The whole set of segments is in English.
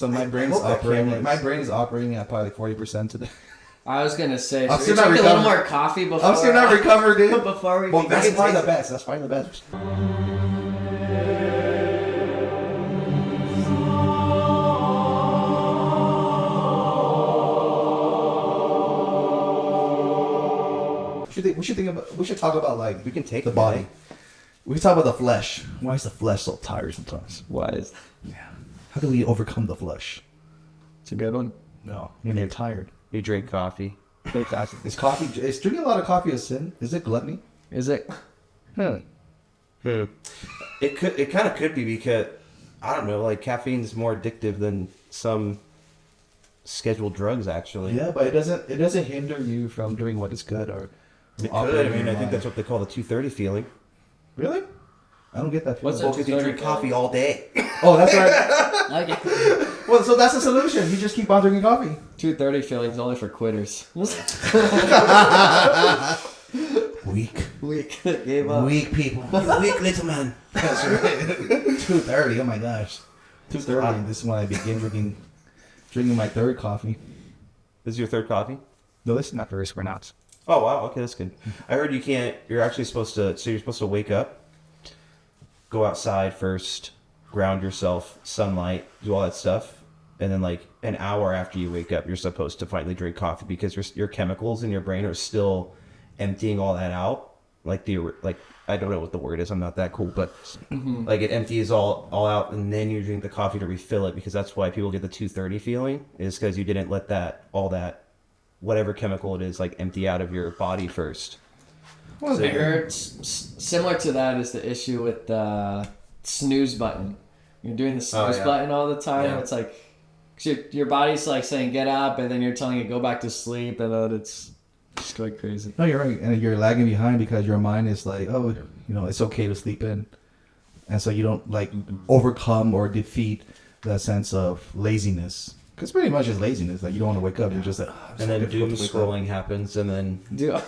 So my brain's operating. My brain is operating at probably 40% today. I was gonna say, I'm should still we not drink a little recovered. more coffee before? I'm still not recovered, dude. Before we. Well, that's probably the best. That's probably the best. We should talk about like We can take the body. We can talk about the flesh. Why is the flesh so tired sometimes? Why is? How do we overcome the flesh? It's a good one. No, I mean they're tired. You drink coffee. Is coffee? Is drinking a lot of coffee a sin? Is it gluttony? Is it? It kind of could be because I don't know. Like caffeine is more addictive than some scheduled drugs, actually. Yeah, but it doesn't hinder you from doing what is good or. It could. I mean, I think that's what they call the 2:30 feeling. Really? I don't get that feeling. What's Well, because you drink coffee all day. Oh, that's right. Okay. Well, so that's the solution. You just keep on drinking coffee. 2:30 feelings only for quitters. Weak. Gave up. Weak people. You weak little man. That's right. 2:30. Oh my gosh. 2:30. This is when I begin drinking my third coffee. This is your third coffee? No, this is not first. We're not. Oh wow. Okay, that's good. I heard you're actually supposed to. So you're supposed to wake up, go outside first, ground yourself, sunlight, do all that stuff, and then like an hour after you wake up, you're supposed to finally drink coffee because your chemicals in your brain are still emptying all that out. Like I don't know what the word is. I'm not that cool, but like it empties all out, and then you drink the coffee to refill it because that's why people get the 2:30 feeling is because you didn't let all that whatever chemical it is like empty out of your body first. Well, I heard similar to that is the issue with the snooze button. You're doing the snooze button all the time. Yeah. It's like 'cause your body's like saying get up, and then you're telling it go back to sleep, and then it's just going crazy. No, you're right, and you're lagging behind because your mind is like, oh, it's okay to sleep in, and so you don't like overcome or defeat that sense of laziness. Because pretty much it's laziness. Like you don't want to wake up. You're just like, And then doom scrolling happens, and then doom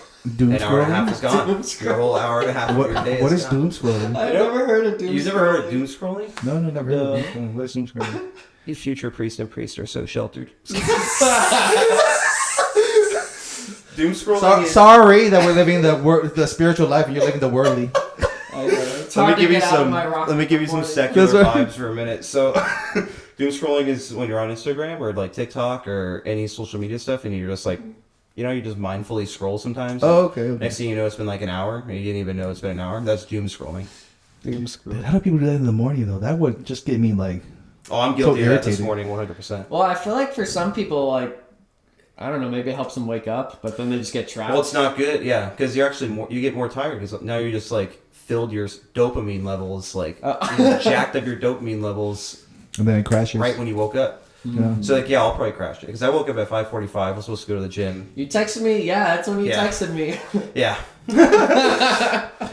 an hour and a half scrolling. is gone. Your whole hour and a half of your day What is gone. doom scrolling? I've never heard of doom. You've never heard of doom scrolling? No, never heard of doom scrolling. What is doom scrolling? You future priest and priest are so sheltered. Doom scrolling. Sorry that we're living the spiritual life and you're living the worldly. Let me give you some secular vibes for a minute. So, doom scrolling is when you're on Instagram or like TikTok or any social media stuff, and you're just like, you just mindfully scroll sometimes. Oh, okay. Next thing you know, it's been like an hour, and you didn't even know it's been an hour. That's doom scrolling. Dude, how do people do that in the morning though? That would just get me like. Oh, I'm guilty of that this irritated. morning, 100%. Well, I feel like for some people, like, I don't know, maybe it helps them wake up, but then they just get trapped. Well, it's not good, yeah, because you're actually you get more tired because now you're just like filled your dopamine levels, like you jacked up your dopamine levels, And then it crashes. right when you woke up. Yeah. So like, yeah, I'll probably crash it because I woke up at 5:45. I was supposed to go to the gym. You texted me? Yeah, that's when you Yeah. texted me. Yeah.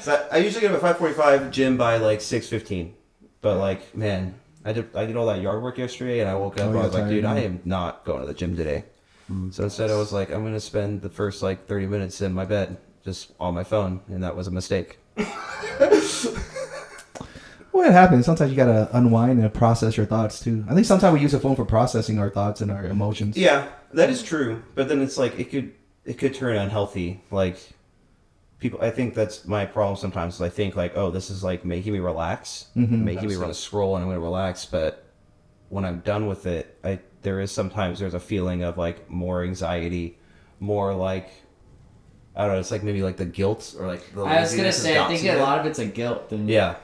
So I usually get up at 5:45, gym by like 6:15. But like, man, I did all that yard work yesterday, and I woke up. Oh, I was like, tired, dude, man. I am not going to the gym today. So instead, I was like, I'm gonna spend the first like 30 minutes in my bed just on my phone, and that was a mistake. Well, it happens. Sometimes you gotta unwind and process your thoughts too. I think sometimes we use the phone for processing our thoughts and our emotions. Yeah, that is true. But then it's like it could turn unhealthy. Like people, I think that's my problem sometimes. Is I think like, oh, this is like making me relax, making me run a scroll, and I'm gonna relax. But when I'm done with it, there's a feeling of like more anxiety, more like I don't know. It's like maybe like the guilt or like the I was gonna laziness say, I think adopts a it. lot of it's a guilt. And Yeah.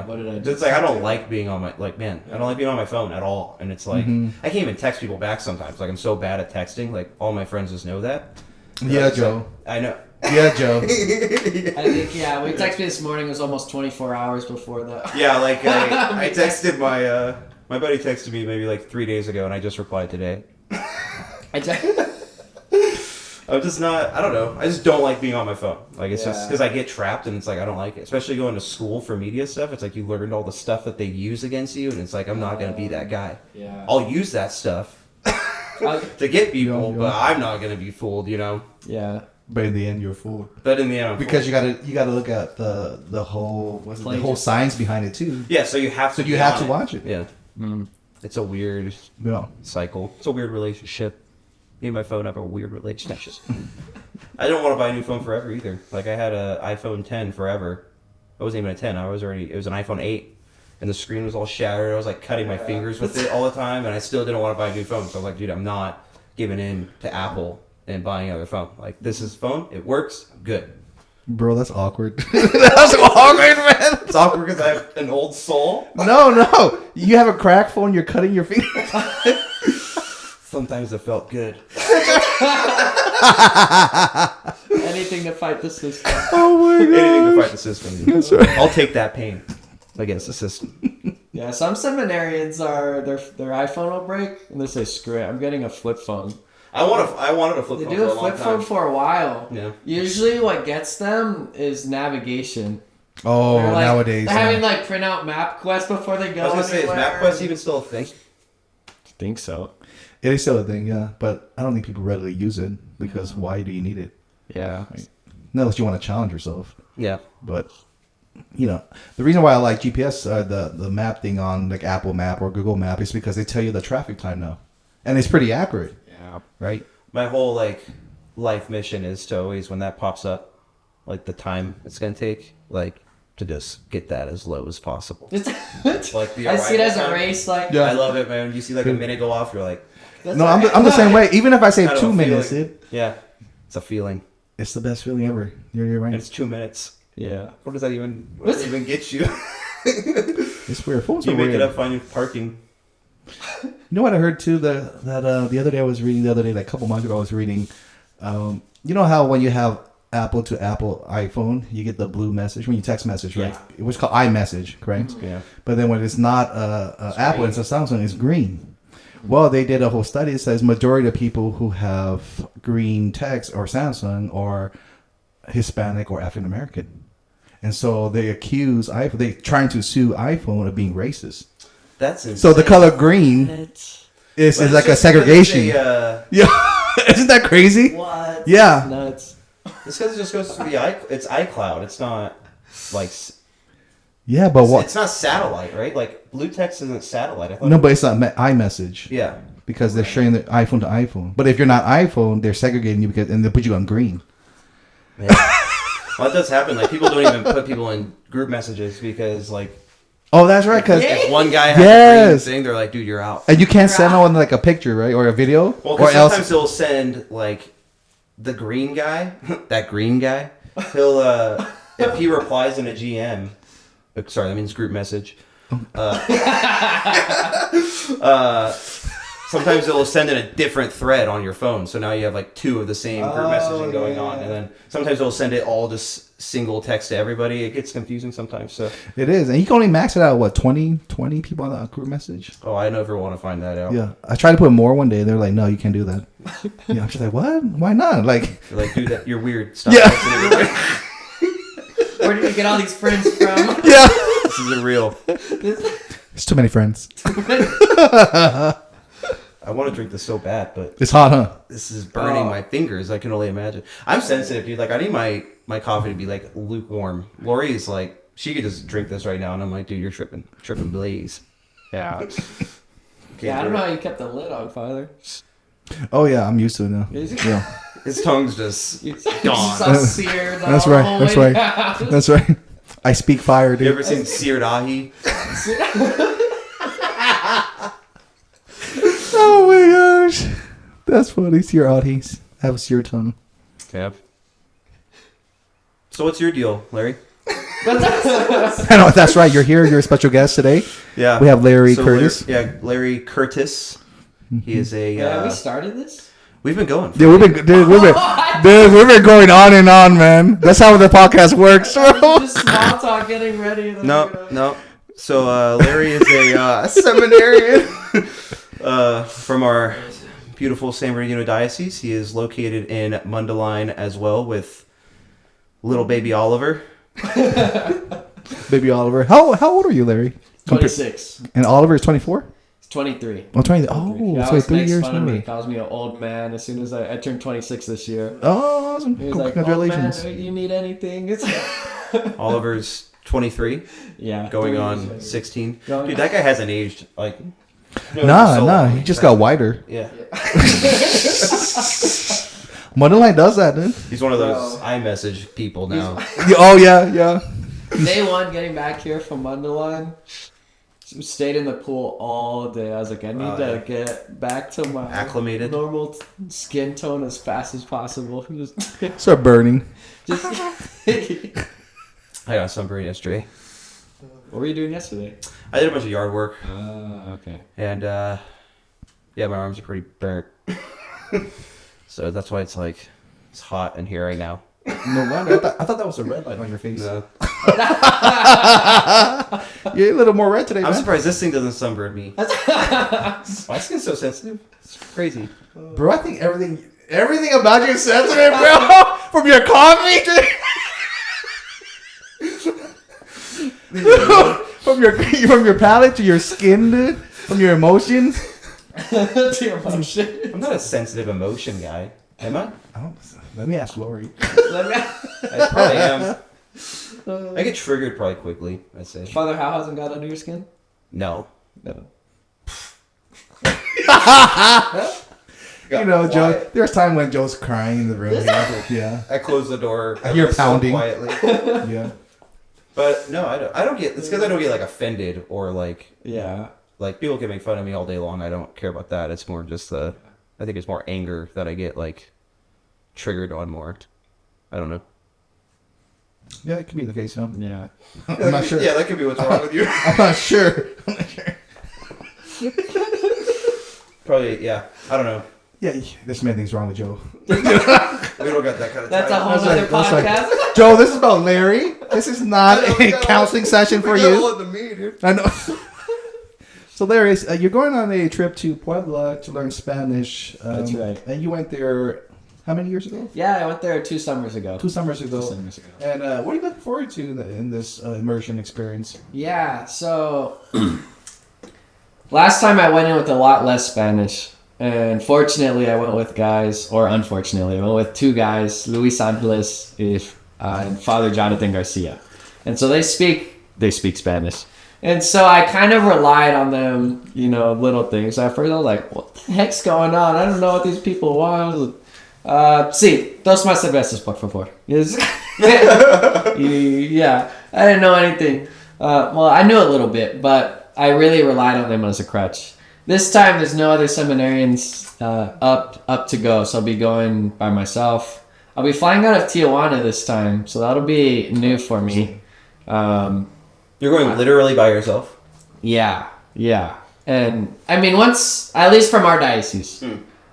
What did I do? It's like I don't like being on my I don't like being on my phone at all, and it's like I can't even text people back sometimes. Like I'm so bad at texting. Like all my friends just know that. Yeah, Joe. I know. Yeah, Joe. I think, when you texted me this morning, it was almost 24 hours before that. Yeah, like I texted my buddy texted me maybe like 3 days ago, and I just replied today. I'm just not. I don't know. I just don't like being on my phone. Like it's just because I get trapped, and it's like I don't like it. Especially going to school for media stuff. It's like you learned all the stuff that they use against you, and it's like I'm not gonna be that guy. Yeah. I'll use that stuff to get people, but I'm not gonna be fooled. Yeah. But in the end, you're fooled. But in the end, I'm Because fooled. you gotta look at the whole science behind it too. Yeah, so you have to. So you be have on to it. watch it. Yeah. It's a weird cycle. It's a weird relationship. Me and my phone have a weird relationship. I don't want to buy a new phone forever either. Like I had an iPhone 10 forever. It wasn't even a 10. It was an iPhone 8. And the screen was all shattered. I was like cutting my fingers with it all the time. And I still didn't want to buy a new phone. So I was like, dude, I'm not giving in to Apple and buying another phone. Like, this is phone. It works. I'm good. Bro, that's awkward. That's awkward, man. It's awkward because I have an old soul. No. You have a crack phone. You're cutting your fingers. Sometimes it felt good. Anything to fight the system. Oh my god. Anything to fight the system. That's right. I'll take that pain against the system. Yeah, some seminarians are their iPhone will break and they say, "Screw it, I'm getting a flip phone." I wanted a flip They phone do for a a long flip time. phone for a while. Yeah. Usually, what gets them is navigation. Oh, They're like, nowadays. they're having like print out MapQuest before they go. I was gonna say, is anywhere. MapQuest even still a thing? I think so. It is still a thing, yeah. But I don't think people readily use it because why do you need it? Yeah. Not unless you want to challenge yourself. Yeah. But the reason why I like GPS, the map thing on like Apple Map or Google Map, is because they tell you the traffic time now, and it's pretty accurate. Yeah. Right. My whole like life mission is to always, when that pops up, like the time it's gonna take, like to just get that as low as possible. Like the I see it as a arrival time. race. Like, Yeah. I love it, man. You see like a minute go off, you're like, that's No, right. I'm the same way. Even if I save Kind of 2 a minutes, feeling. Yeah, it's a feeling. it's the best feeling ever. You're right. And it's 2 minutes. Yeah. What does that even get you? It's weird. Phones You are make weird. it up finding parking. You know what I heard too? That the other day I was reading. Like a couple months ago, I was reading. You know how when you have Apple to Apple iPhone, you get the blue message when you text message, right? Yeah. It was called iMessage, correct? Yeah. But then when it's not Apple, it's a Samsung. It's green. Well, they did a whole study that says majority of people who have green text or Samsung are Hispanic or African American, and so they accuse iPhone. They trying to sue iPhone of being racist. That's insane. So the color green is But it's like a just because segregation. it's Yeah, isn't that crazy? What? Yeah. Nuts. It's because it just goes through it's iCloud. It's not like Yeah, but what? it's not satellite, right? Like blue text isn't satellite. I thought No, but it's not iMessage. yeah. Because they're sharing the iPhone to iPhone. But if you're not iPhone, they're segregating you and they put you on green. Yeah. Well, that does happen. Like people don't even put people in group messages because like Oh, that's right. Because if one guy has a Yes. green thing, they're like, dude, you're out. and you can't send on like a picture, right, or a video, Well, or because else. sometimes they'll send like the green guy, that green guy. He'll if he replies in a GM, sorry, that means group message. Sometimes it'll send in a different thread on your phone, so now you have like two of the same group messaging going on, and then sometimes it'll send it all just single text to everybody. It gets confusing sometimes. So It is, and you can only max it out. What 20 people on that group message? I never want to find that out. Yeah, I tried to put more one day. They're like, "No, you can't do that." Yeah, I'm just like, "What? Why not?" Like, You're like, dude, that you're weird. Stop Yeah. texting everybody. Where did you get all these friends from? yeah, This isn't real. it's too many friends. I want to drink this so bad, but It's hot, huh? this is burning my fingers. I can only imagine. I'm sensitive, dude. Like, I need my coffee to be like lukewarm. Lori is like, she could just drink this right now, and I'm like, dude, you're tripping blaze. Yeah. Can't Yeah, I do don't know it. how you kept the lid on, Father. Oh yeah, I'm used to it now. Yeah, His tongue's just It's gone. all seared. That's all right, the that's way right. down. that's right. I speak fire, dude. You ever seen seared ahi? Oh my gosh, that's funny. Sear oddies. Have a sear tongue. Yep. So what's your deal, Larry? I know that's right. You're here. You're a special guest today. Yeah. We have Larry Curtis. Larry Curtis. He is a. Yeah, we started this? We've been going. Dude, we've been going on and on, man. That's how the podcast works. Just small talk getting ready. No. So Larry is a seminarian from our beautiful San Bernardino Diocese. He is located in Mundelein as well with little baby Oliver. Baby Oliver. How old are you, Larry? 26. And Oliver is 24? It's 23. Oh, 20. Oh, He so always 3 makes years fun of me. He older. calls me an old man as soon as I turned 26 this year. Oh, awesome. He was like, Congratulations. "Old man, you need anything?" Oliver's 23, Yeah. going 3 on years. 16. Going Dude, that guy hasn't aged. Like, No, Nah, he just got whiter. Yeah. Mundelein does that, dude. He's one of those iMessage people now. Oh yeah. Day one, getting back here from Mundelein, stayed in the pool all day. I was like, I need to get back to my Acclimated. normal skin tone as fast as possible. Start burning. Just I got sunburned yesterday. What were you doing yesterday? I did a bunch of yard work. Okay. And, yeah, my arms are pretty burnt. So that's why it's hot in here right now. No wonder. I thought that was a red light on your face. No. You're a little more red today, I'm man. surprised this thing doesn't sunburn me. My skin's so sensitive. It's crazy. Bro, I think everything about you is sensitive, bro. From your coffee from your palate to your skin, dude. From your emotions. To your emotion. I'm not a sensitive emotion guy. Am I? Let me ask Lori. I probably am. I get triggered probably quickly, I'd say. Father Hau hasn't got under your skin? No. No. You know, Joe. There's time when Joe's crying in the room. Yeah. I close the door. I You're listen pounding. quietly. Yeah. But no, I don't get. It's because I don't get offended or Yeah. people can make fun of me all day long. I don't care about that. It's more just I think it's more anger that I get triggered on more. I don't know. Yeah, it could be the case, huh? Yeah. I'm not sure. Yeah, that could be what's wrong with you. I'm not sure. Probably, yeah. I don't know. Yeah, there's many things wrong with Joe. We don't got that kind of That's a time. whole other That's like- podcast. Joe, this is about Larry. This is not a counseling session for you. I know. So, Larry, you're going on a trip to Puebla to learn Spanish. That's right. And you went there how many years ago? Yeah, I went there 2 summers ago. 2 summers ago. 2 summers ago. And what are you looking forward to in this immersion experience? Yeah, so last time I went in with a lot less Spanish. And fortunately, I went with guys, or unfortunately, I went with 2 guys, Luis Angeles and Father Jonathan Garcia. And so they speak Spanish. And so I kind of relied on them, little things. At first I was like, what the heck's going on? I don't know what these people want. Sí, 2 más cervezas, por favor. Yes. Yeah, I didn't know anything. Well, I knew a little bit, but I really relied on them as a crutch. This time, there's no other seminarians up to go, so I'll be going by myself. I'll be flying out of Tijuana this time, so that'll be new for me. You're going literally by yourself? Yeah. And, I mean, once, at least from our diocese,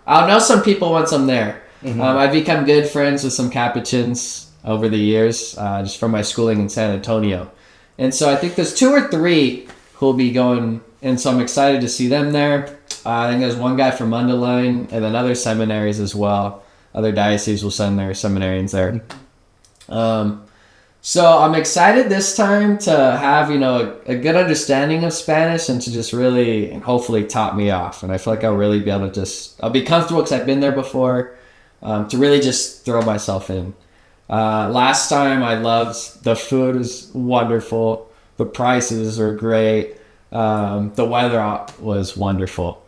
I'll know some people once I'm there. Mm-hmm. I've become good friends with some Capuchins over the years, just from my schooling in San Antonio. And so I think there's 2 or 3 who'll be going, and so I'm excited to see them there. I think there's one guy from Mundelein, and then other seminaries as well. Other dioceses will send their seminarians there. So I'm excited this time to have, a good understanding of Spanish and to just really, and hopefully top me off. And I feel like I'll really be able to I'll be comfortable because I've been there before, to really just throw myself in. Last time I loved, the food was wonderful. The prices were great. The weather was wonderful.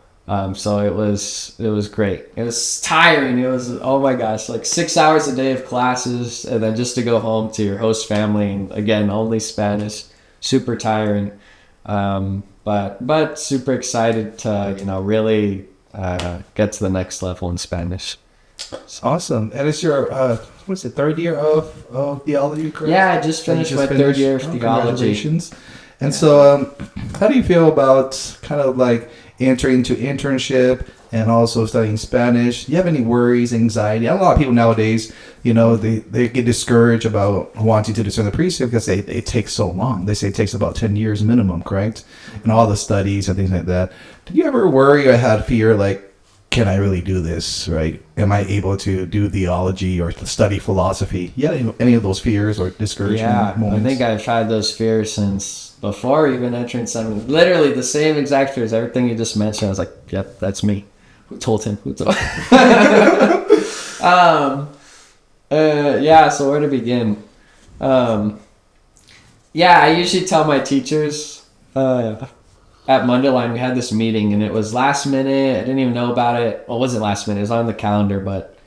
So it was great. It was tiring. It was, oh my gosh, 6 hours a day of classes, and then just to go home to your host family, and again, only Spanish, super tiring. But super excited to, really, get to the next level in Spanish. Awesome. And it's your, what's it, 3rd year of theology, correct? Yeah, I just finished my 3rd year of theology. Congratulations. And so, how do you feel about kind of entering into internship and also studying Spanish? Do you have any worries, anxiety? A lot of people nowadays, they get discouraged about wanting to discern the priesthood because it takes so long. They say it takes about 10 years minimum, correct? And all the studies and things like that. Did you ever worry or had fear, can I really do this, right? Am I able to do theology or to study philosophy? You had any of those fears or discouragement moments? I think I've had those fears since before even entering seminary. Literally the same exact fears, everything you just mentioned. I was like, yep, that's me. Who told him? So where to begin? I usually tell my teachers, I at Mundelein, we had this meeting, and it was last minute. I didn't even know about it. Well, it wasn't last minute. It was on the calendar, but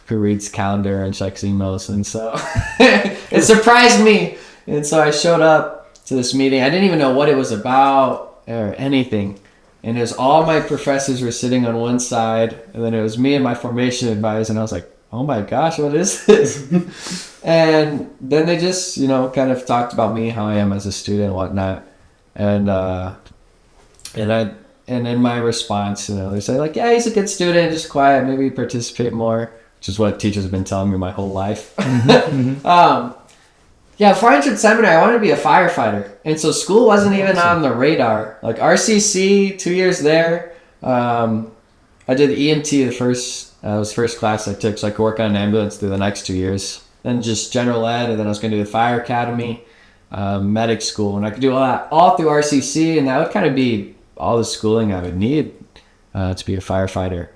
who reads calendar and checks emails? And so it surprised me. And so I showed up to this meeting. I didn't even know what it was about or anything. And it was all my professors were sitting on one side, and then it was me and my formation advisor, and I was like, oh my gosh, what is this? And then they just, kind of talked about me, how I am as a student and whatnot. And in my response, they say like, yeah, he's a good student, just quiet, maybe participate more, which is what teachers have been telling me my whole life. Before I entered seminary, I wanted to be a firefighter. And so school wasn't even on the radar. Like RCC, 2 years there. I did EMT first class I took, so I could work on an ambulance through the next 2 years. Then just general ed, and then I was going to do the fire academy, medic school. And I could do all that all through RCC, and that would kind of be all the schooling I would need to be a firefighter.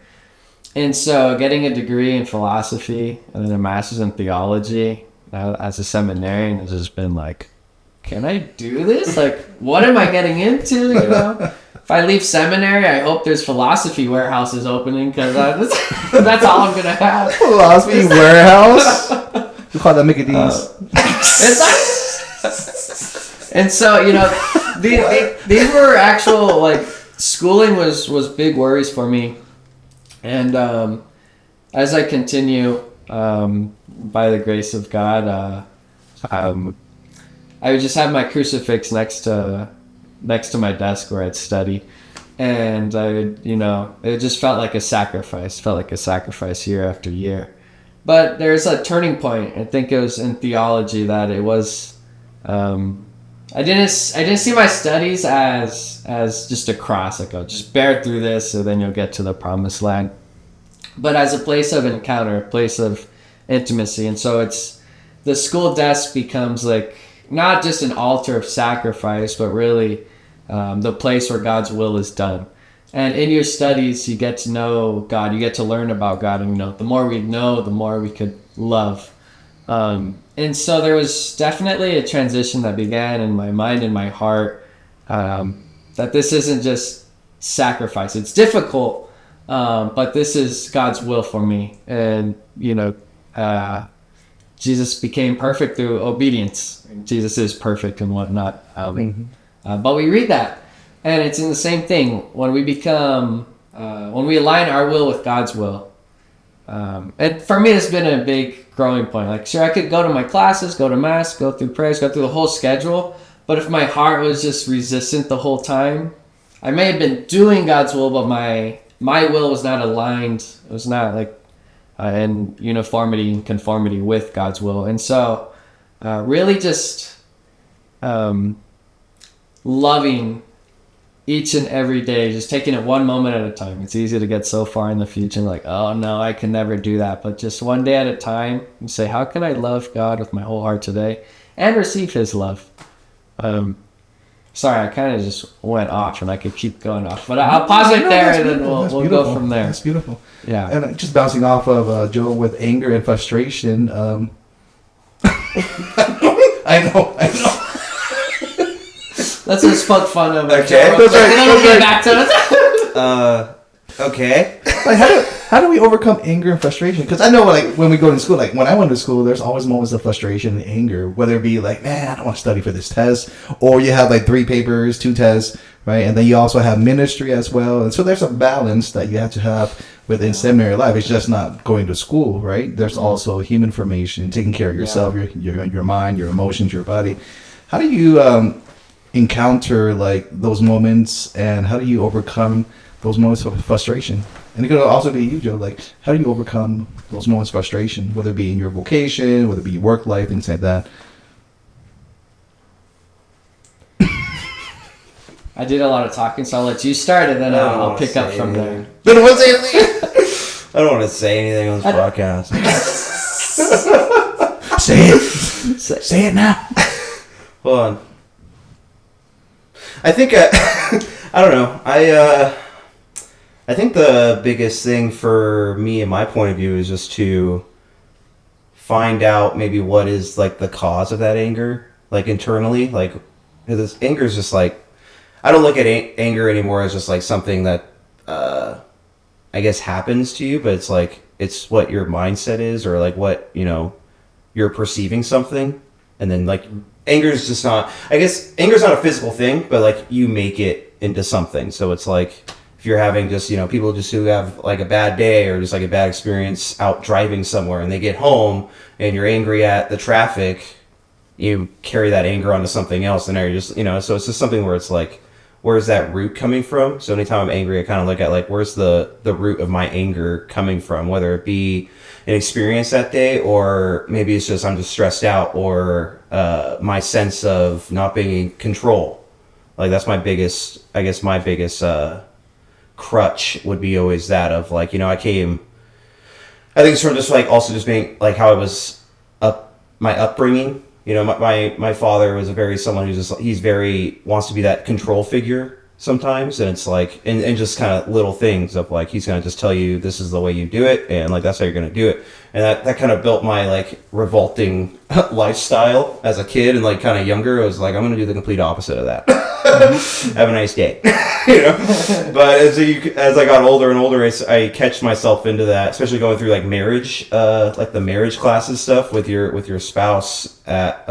And so getting a degree in philosophy and then a master's in theology as a seminarian has just been like, can I do this? Like, what am I getting into? If I leave seminary, I hope there's philosophy warehouses opening, because that's all I'm going to have. Philosophy warehouse? We call that Mickey D's. And so, these were actual, like, schooling was big worries for me. And as I continue, by the grace of God, I would just have my crucifix next to my desk where I'd study. And I would, it just felt like a sacrifice year after year. But there's a turning point. I think it was in theology that it was, I didn't see my studies as just a cross, like, oh, just bear through this and then you'll get to the promised land, but as a place of encounter, a place of intimacy. And so the school desk becomes like not just an altar of sacrifice, but really the place where God's will is done. And in your studies, you get to know God, you get to learn about God, and the more we know, the more we could love. And so there was definitely a transition that began in my mind and my heart, that this isn't just sacrifice. It's difficult, but this is God's will for me. And, Jesus became perfect through obedience. Jesus is perfect and whatnot. But we read that, and it's in the same thing when we become, when we align our will with God's will. And for me, it's been a big growing point. Like, sure, I could go to my classes, go to mass, go through prayers, go through the whole schedule. But if my heart was just resistant the whole time, I may have been doing God's will, but my will was not aligned. It was not like in uniformity and conformity with God's will. And so really just loving each and every day, just taking it one moment at a time. It's easy to get so far in the future, like, oh no, I can never do that. But just one day at a time, and say, how can I love God with my whole heart today and receive his love? Sorry, I kind of just went off, and I could keep going off, but I'll pause it there, and then we'll go from there. That's beautiful. Yeah. And just bouncing off of Joe with anger and frustration. I know. Let's just poke fun of it. Okay. And then we'll get back to it. Okay. Like, how do we overcome anger and frustration? Because I know, like, when we go to school, like when I went to school, there's always moments of frustration and anger, whether it be like, man, I don't want to study for this test, or you have like 3 papers, 2 tests, right? And then you also have ministry as well. And so there's a balance that you have to have within seminary life. It's just not going to school, right? There's also human formation, taking care of yourself, your mind, your emotions, your body. How do you encounter like those moments, and how do you overcome those moments of frustration? And it could also be you, Joe. Like, how do you overcome those moments of frustration, whether it be in your vocation, whether it be work life, things like that? I did a lot of talking, so I'll let you start, and then I'll pick up from there. I don't want to say anything. I don't want to say anything on this podcast. Say it. Say it now. Hold on. I think I don't know. I think the biggest thing for me, in my point of view, is just to find out maybe what is like the cause of that anger, like internally, like, because anger is just like, I don't look at anger anymore as just like something that I guess happens to you, but it's like it's what your mindset is, or like what, you know, you're perceiving something. And then like anger is just not, I guess anger is not a physical thing, but like you make it into something. So it's like if you're having just, you know, people just who have like a bad day or just like a bad experience out driving somewhere, and they get home and you're angry at the traffic, you carry that anger onto something else, and you're just, you know, so it's just something where it's like, where's that root coming from? So anytime I'm angry, I kind of look at like, where's the root of my anger coming from? Whether it be an experience that day, or maybe it's just I'm just stressed out, or my sense of not being in control. Like that's my biggest, I guess my biggest crutch would be always that of like, you know, I think it's from just like also just being like how I was my upbringing. You know, my father was someone who's just, he's very, wants to be that control figure sometimes. And it's like, and just kind of little things of like, he's going to just tell you, this is the way you do it. And like, that's how you're going to do it. And that kind of built my like revolting lifestyle as a kid, and like kind of younger. I was like, I'm going to do the complete opposite of that. Have a nice day. You know, but as I got older and older, I catch myself into that, especially going through like marriage, like the marriage classes stuff with your spouse at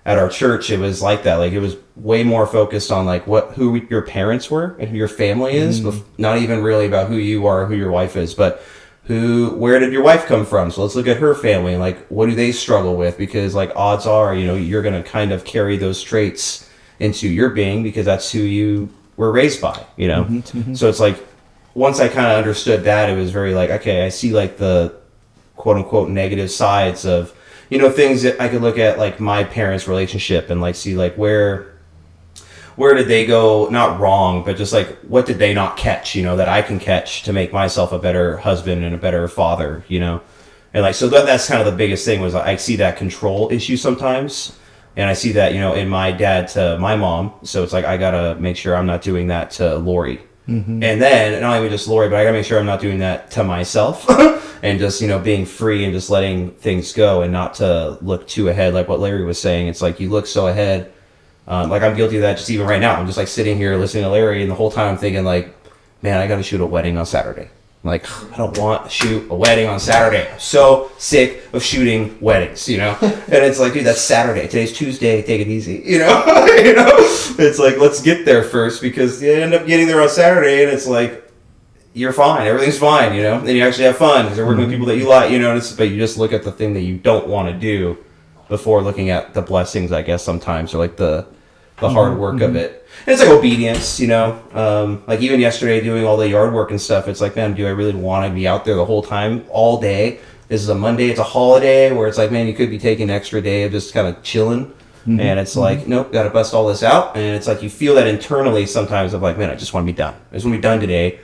our church. It was like that. Like it was way more focused on like who your parents were and who your family is, not even really about who you are, who your wife is, but where did your wife come from? So let's look at her family and like what do they struggle with? Because like odds are, you know, you're gonna kind of carry those traits into your being because that's who you were raised by, you know? So it's like, once I kind of understood that, it was very like, okay, I see like the quote unquote negative sides of, you know, things that I could look at like my parents' relationship and like see like where did they go not wrong, but just like what did they not catch, you know, that I can catch to make myself a better husband and a better father, you know? And like, so that's kind of the biggest thing was I see that control issue sometimes. And I see that, you know, in my dad to my mom. So it's like, I got to make sure I'm not doing that to Lori. And then not even just Lori, but I got to make sure I'm not doing that to myself and just, you know, being free and just letting things go and not to look too ahead. Like what Larry was saying, it's like you look so ahead. Like I'm guilty of that just even right now. I'm just like sitting here listening to Larry, and the whole time I'm thinking like, man, I got to shoot a wedding on Saturday. Like, I don't want to shoot a wedding on Saturday. I'm so sick of shooting weddings, you know? And it's like, dude, that's Saturday. Today's Tuesday. Take it easy, you know? You know? It's like, let's get there first, because you end up getting there on Saturday and it's like, you're fine. Everything's fine, you know? And you actually have fun because you're working with people that you like, you know? But you just look at the thing that you don't want to do before looking at the blessings, I guess, sometimes, or like the hard work of it. And it's like obedience, you know, like even yesterday doing all the yard work and stuff. It's like, man, do I really want to be out there the whole time, all day? This is a Monday. It's a holiday where it's like, man, you could be taking an extra day of just kind of chilling. And it's like, nope, got to bust all this out. And it's like, you feel that internally sometimes of like, man, I just want to be done. I just want to be done today.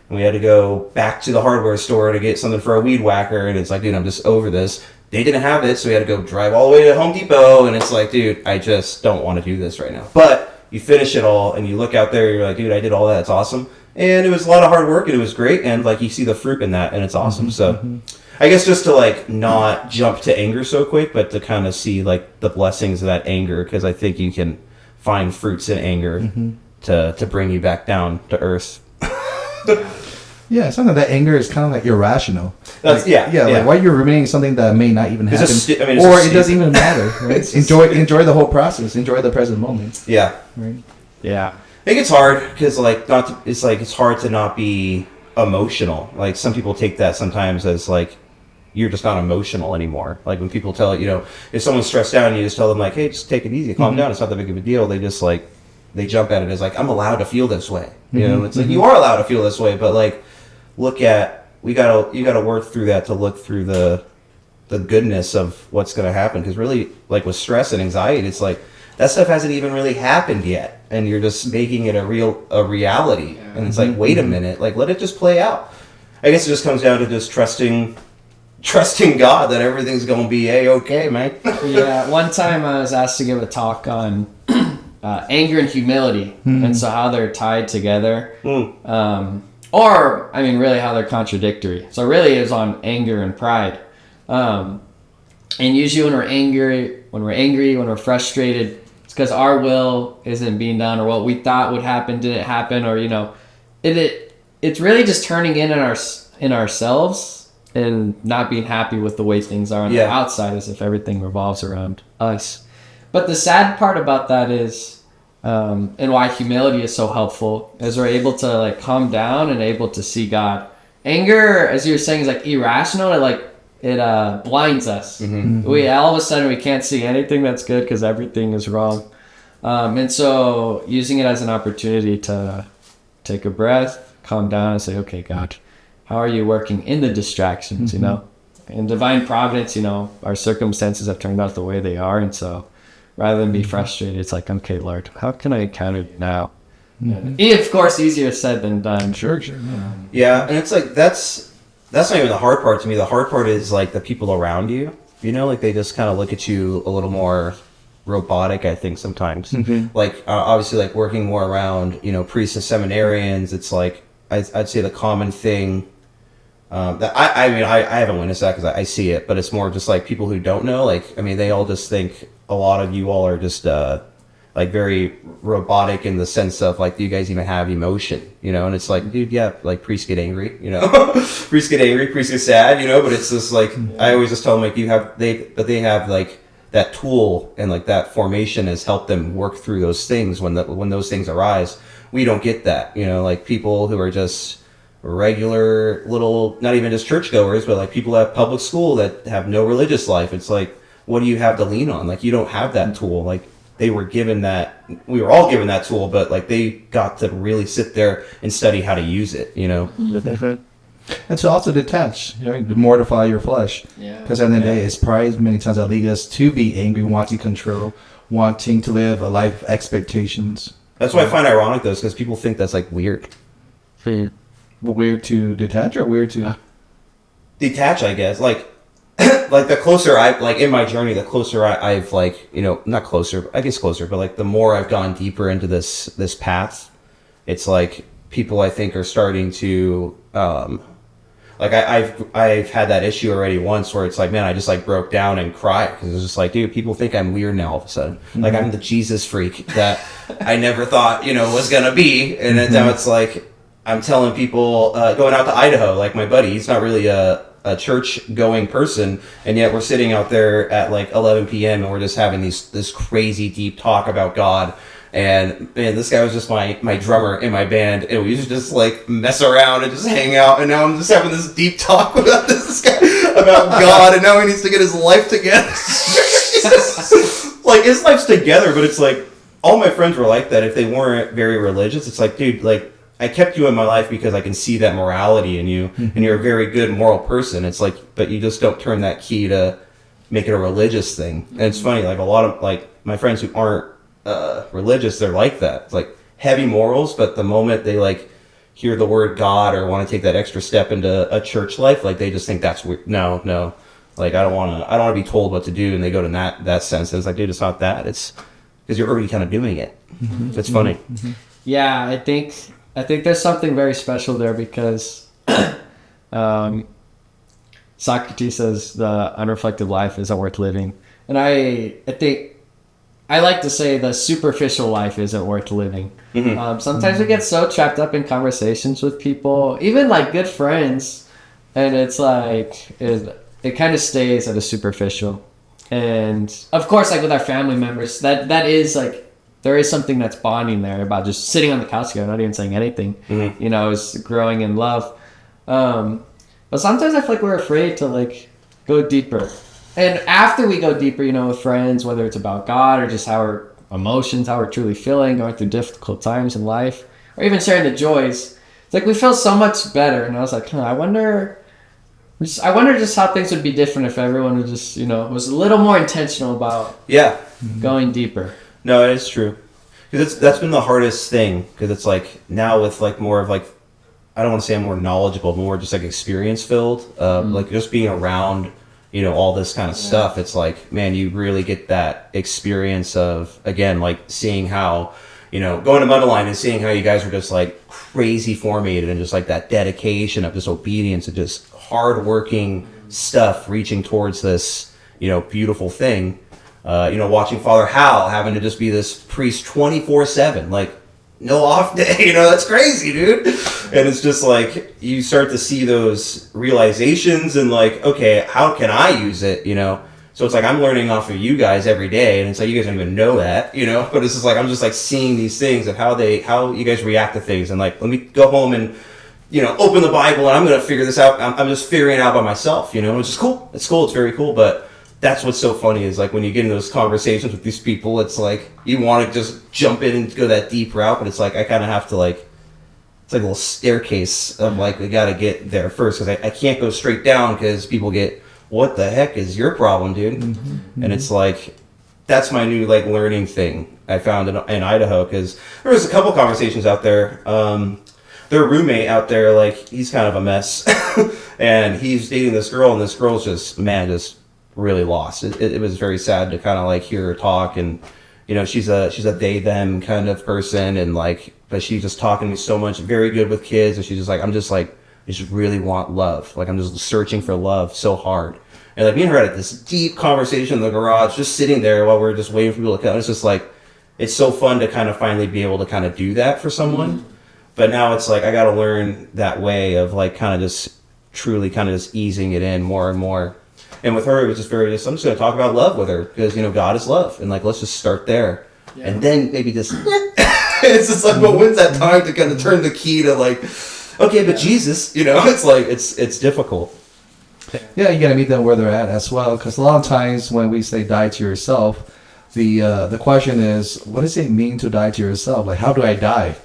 And we had to go back to the hardware store to get something for a weed whacker. And it's like, dude, I'm just over this. They didn't have it, so we had to go drive all the way to Home Depot. And it's like, dude, I just don't want to do this right now. But you finish it all and you look out there, you're like, dude, I did all that. It's awesome. And it was a lot of hard work and it was great. And like, you see the fruit in that and it's awesome. So I guess just to like not jump to anger so quick, but to kind of see like the blessings of that anger. Cause I think you can find fruits in anger to bring you back down to earth. Yeah, something that anger is kind of like irrational. That's, like, like why you're ruminating something that may not even happen, or it doesn't even matter. Right? enjoy the whole process. Enjoy the present moment. Yeah, right. Yeah, I think it's hard because like it's hard to not be emotional. Like some people take that sometimes as like you're just not emotional anymore. Like when people tell, you know, if someone's stressed out and you just tell them like, hey, just take it easy, calm down. It's not that big of a deal. They just like they jump at it as like, I'm allowed to feel this way. You know, it's like you are allowed to feel this way, but like. You gotta work through that to look through the goodness of what's gonna happen. Because really, like with stress and anxiety, it's like that stuff hasn't even really happened yet, and you're just making it a reality. Yeah. And it's like, wait a minute, like let it just play out. I guess it just comes down to just trusting God that everything's gonna be a-okay, man. Yeah. One time I was asked to give a talk on anger and humility, and so how they're tied together. Or, I mean, really how they're contradictory. So really it was on anger and pride. And usually when we're angry, when we're frustrated, it's because our will isn't being done, or what we thought would happen didn't happen, or it's really just turning in ourselves and not being happy with the way things are on the outside, as if everything revolves around us. But the sad part about that is, and why humility is so helpful, is we're able to like calm down and able to see God. Anger, as you were saying, is like irrational. It blinds us. We all of a sudden we can't see anything that's good because everything is wrong. And so using it as an opportunity to take a breath, calm down, and say, okay, God, how are you working in the distractions? In divine providence, our circumstances have turned out the way they are, and so rather than be frustrated, it's like, okay, Lord, how can I encounter you now? Of course, easier said than done. Sure. Yeah, and it's like that's not even the hard part to me. The hard part is like the people around you. Like they just kind of look at you a little more robotic, I think, sometimes. Like obviously, like working more around priests and seminarians. It's like I'd say the common thing that I haven't witnessed that because I see it, but it's more just like people who don't know. Like they all just think a lot of you all are just like very robotic in the sense of like, do you guys even have emotion? And it's like, dude, yeah, like priests get angry, priests get angry, priests get sad, but it's just like, I always just tell them like they have like that tool, and like that formation has helped them work through those things when those things arise. We don't get that, like people who are just regular little, not even just churchgoers, but like people at public school that have no religious life. It's like, what do you have to lean on? Like, you don't have that tool. Like, we were all given that tool, but like they got to really sit there and study how to use it, And to also detach, to mortify your flesh. Because at the end of the day, it's pride many times that lead us to be angry, wanting control, wanting to live a life of expectations. That's what I find ironic, though, is because people think that's like weird. Weird to detach or weird to detach, I guess. Like the closer in my journey, the closer I've like, not closer, I guess closer, but like the more I've gone deeper into this path, it's like people I think are starting to, like I've had that issue already once where it's like, man, I just like broke down and cried because it's just like, dude, people think I'm weird now all of a sudden. Like I'm the Jesus freak that I never thought, was going to be. And then now it's like, I'm telling people, going out to Idaho, like my buddy, he's not really a church-going person, and yet we're sitting out there at like 11 p.m. and we're just having this crazy deep talk about God. And man, this guy was just my drummer in my band, and we used to just like mess around and just hang out. And now I'm just having this deep talk about this guy about God, and now he needs to get his life together. Like his life's together, but it's like all my friends were like that. If they weren't very religious, it's like, dude, like I kept you in my life because I can see that morality in you, and you're a very good moral person. It's like, but you just don't turn that key to make it a religious thing. And it's funny, like a lot of like my friends who aren't religious, they're like that. It's like heavy morals, but the moment they like hear the word God or want to take that extra step into a church life, like they just think that's weird. No, like I don't want to be told what to do, and they go to that sense. And it's like, dude, it's not that. It's because you're already kind of doing it. It's funny. Yeah, I think there's something very special there because Socrates says the unreflective life isn't worth living, and I think I like to say the superficial life isn't worth living. Sometimes we get so trapped up in conversations with people, even like good friends, and it's like it kind of stays at a superficial. And of course, like with our family members, that is like there is something that's bonding there about just sitting on the couch together, not even saying anything. Is growing in love. But sometimes I feel like we're afraid to like go deeper. And after we go deeper, with friends, whether it's about God or just how our emotions, how we're truly feeling, going through difficult times in life, or even sharing the joys, it's like we feel so much better. And I was like, I wonder just how things would be different if everyone was just, was a little more intentional about going deeper. No, it is true. Because that's been the hardest thing. Because it's like now with like more of like, I don't want to say I'm more knowledgeable, but more just like experience filled. Like just being around, all this kind of stuff. It's like, man, you really get that experience of, again, like seeing how, going to Mundelein and seeing how you guys were just like crazy formated and just like that dedication of just obedience and just hardworking stuff reaching towards this, beautiful thing. Watching Father Hau having to just be this priest 24/7, like no off day, that's crazy, dude. And it's just like, you start to see those realizations and like, okay, how can I use it, So it's like, I'm learning off of you guys every day, and it's like, you guys don't even know that, but it's just like, I'm just like seeing these things of how you guys react to things. And like, let me go home and, open the Bible, and I'm going to figure this out. I'm just figuring it out by myself, which is cool. It's cool. It's very cool. But that's what's so funny is like when you get in those conversations with these people, it's like you want to just jump in and go that deep route, but it's like I kind of have to it's like a little staircase of like, we got to get there first, because I can't go straight down, because people get, what the heck is your problem, dude? Mm-hmm. And it's like, that's my new like learning thing I found in Idaho, because there was a couple conversations out there. Their roommate out there, like, he's kind of a mess, and he's dating this girl, and this girl's just really lost. It was very sad to kind of like hear her talk, and she's a they them kind of person, and like, but she's just talking to me so much, very good with kids, and she's just like, I just really want love, like I'm just searching for love so hard. And like me and her had this deep conversation in the garage, just sitting there while we're just waiting for people to come. It's just like, it's so fun to kind of finally be able to kind of do that for someone. Mm-hmm. But now it's like, I got to learn that way of like kind of just truly kind of just easing it in more and more. And with her, it was just I'm just going to talk about love with her, because, God is love. And like, let's just start there. Yeah. And then maybe just, it's just like, but when's that time to kind of turn the key to like, okay, but Jesus, it's like, it's difficult. Yeah, you got to meet them where they're at as well. Because a lot of times when we say die to yourself, the question is, what does it mean to die to yourself? Like, how do I die?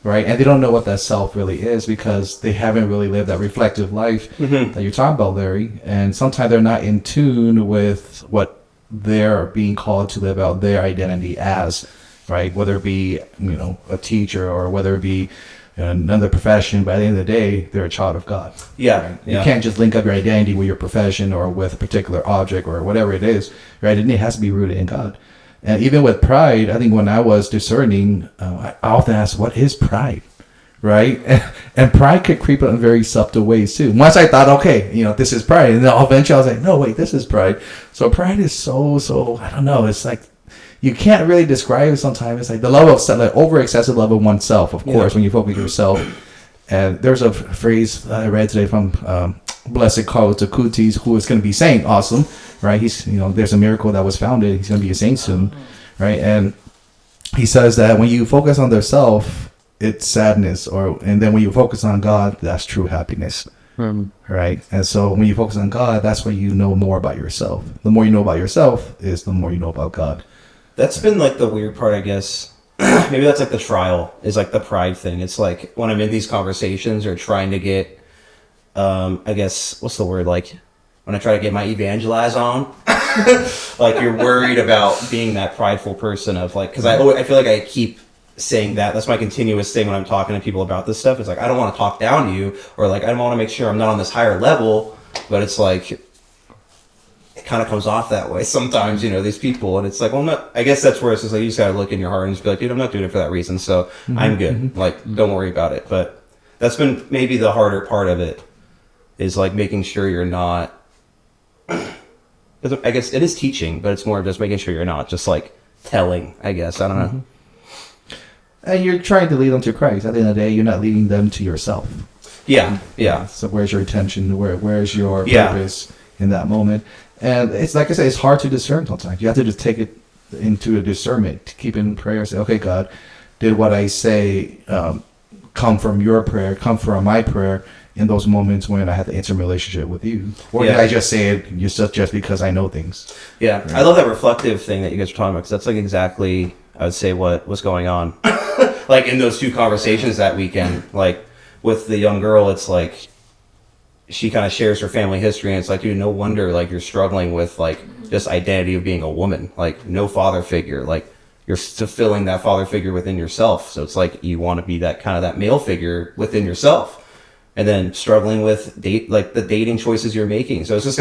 Right? And they don't know what that self really is, because they haven't really lived that reflective life that you're talking about, Larry. And sometimes they're not in tune with what they're being called to live out their identity as, right? Whether it be, a teacher, or whether it be another profession. By the end of the day, they're a child of God. Yeah. Right? You can't just link up your identity with your profession or with a particular object or whatever it is, right? And it has to be rooted in God. And even with pride, I think when I was discerning, I often asked, what is pride? Right? And pride could creep up in very subtle ways too. Once I thought, okay, this is pride. And then eventually I was like, no, wait, this is pride. So pride is so, I don't know. It's like, you can't really describe it sometimes. It's like the love of, like over excessive love of oneself, of course, when you focus on yourself. And there's a phrase that I read today from Blessed Carlos Acutis, who is going to be saint, awesome, right? He's, there's a miracle that was founded. He's going to be a saint soon, right? And he says that when you focus on the self, it's sadness, and then when you focus on God, that's true happiness, right? And so when you focus on God, that's when you know more about yourself. The more you know about yourself is the more you know about God. That's been like the weird part, I guess. Maybe that's like the trial, is like the pride thing. It's like when I'm in these conversations or trying to get, I guess, what's the word? Like when I try to get my evangelize on, like you're worried about being that prideful person of like, because I feel like I keep saying that. That's my continuous thing when I'm talking to people about this stuff. It's like, I don't want to talk down to you, or like, I want to make sure I'm not on this higher level, but it's like, it kind of comes off that way sometimes, these people, and it's like, well, I guess that's where it's just like, you just gotta look in your heart and just be like, dude, I'm not doing it for that reason, so I'm good. Like, don't worry about it. But that's been maybe the harder part of it, is like making sure you're not, I guess it is teaching, but it's more of just making sure you're not just like telling, I guess. I don't know. And you're trying to lead them to Christ. At the end of the day, you're not leading them to yourself. Yeah. So where's your attention? Where's your purpose in that moment? And it's like I say, it's hard to discern sometimes. You have to just take it into a discernment, to keep it in prayer, say, okay, God, did what I say come from your prayer, come from my prayer in those moments when I had the intimate relationship with you? Or did I just say it just because I know things? Yeah, right? I love that reflective thing that you guys are talking about, because that's like exactly, I would say, what was going on. Like in those two conversations that weekend, like with the young girl, it's like, she kind of shares her family history, and it's like, dude, no wonder like you're struggling with like just identity of being a woman, like no father figure, like you're fulfilling that father figure within yourself. So it's like you want to be that kind of that male figure within yourself, and then struggling with the dating choices you're making. So it's just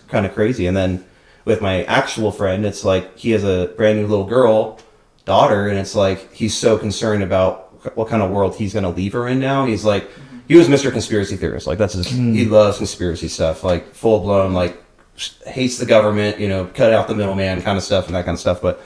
kind of crazy. And then with my actual friend, it's like he has a brand new little daughter, and it's like he's so concerned about what kind of world he's going to leave her in now. He's like, he was Mr. Conspiracy Theorist. Like that's he loves conspiracy stuff, like full blown, like hates the government, cut out the middleman kind of stuff and that kind of stuff. But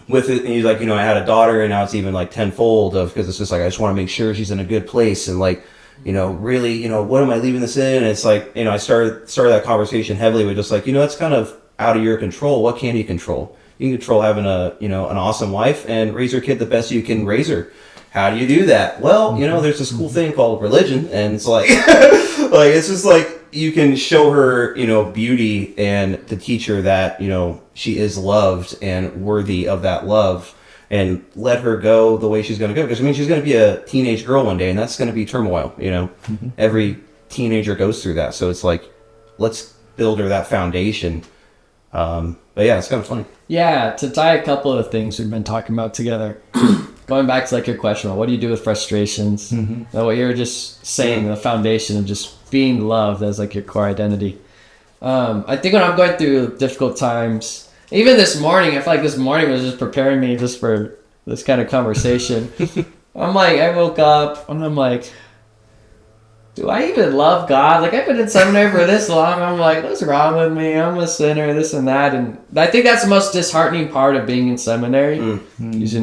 with it, he's like, I had a daughter, and now it's even like tenfold because it's just like, I just want to make sure she's in a good place, and like, really, what am I leaving this in? And it's like, I started that conversation heavily with just like, that's kind of out of your control. What can you control? You can control having an awesome wife and raise your kid the best you can raise her. How do you do that? Well, there's this cool thing called religion, and it's like, it's just like, you can show her, beauty, and to teach her that, she is loved and worthy of that love, and let her go the way she's going to go. Because, she's going to be a teenage girl one day, and that's going to be turmoil, Every teenager goes through that. So it's like, let's build her that foundation. But yeah, it's kind of funny. Yeah, to tie a couple of things we've been talking about together. Going back to like your question about what do you do with frustrations? Mm-hmm. What you were just saying, the foundation of just being loved as like your core identity. I think when I'm going through difficult times, even this morning, I feel like this morning was just preparing me just for this kind of conversation. I'm like, I woke up and I'm like, do I even love God? Like, I've been in seminary for this long. I'm like, what's wrong with me? I'm a sinner, this and that. And I think that's the most disheartening part of being in seminary is,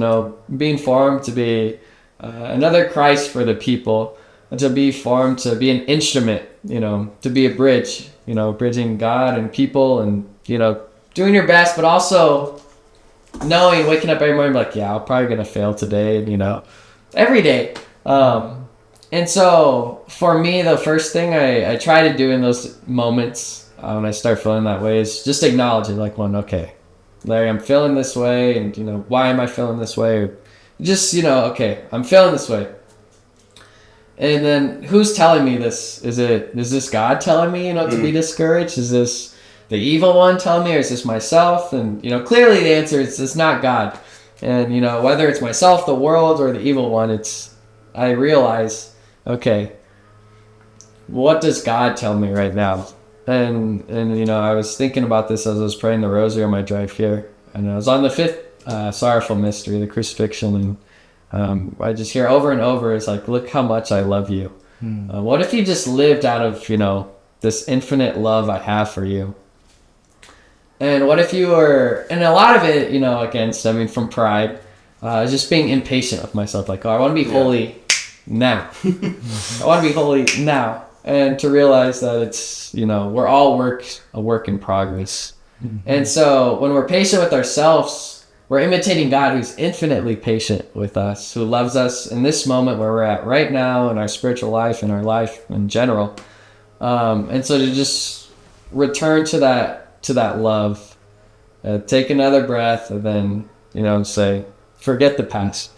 being formed to be another Christ for the people, and to be formed to be an instrument, to be a bridge, bridging God and people, and, doing your best, but also knowing, waking up every morning, like, yeah, I'm probably going to fail today, and, every day. And so for me, the first thing I try to do in those moments when I start feeling that way is just acknowledge it. Like, okay, Larry, I'm feeling this way, and why am I feeling this way? Or just okay, I'm feeling this way. And then who's telling me this? Is this God telling me to be discouraged? Is this the evil one telling me, or is this myself? And clearly the answer is it's not God. And whether it's myself, the world, or the evil one, I realize, okay, what does God tell me right now? And I was thinking about this as I was praying the rosary on my drive here, and I was on the fifth sorrowful mystery, the crucifixion, and I just hear over and over, it's like, look how much I love you. What if you just lived out of this infinite love I have for you? And what if you were, and a lot of it, again, stemming from pride, just being impatient with myself, like, I want to be holy now. I want to be holy now. And to realize that it's, we're all a work in progress. Mm-hmm. And so when we're patient with ourselves, we're imitating God, who's infinitely patient with us, who loves us in this moment where we're at right now in our spiritual life, in our life in general. And so to just return to that love, take another breath, and then, say, forget the past.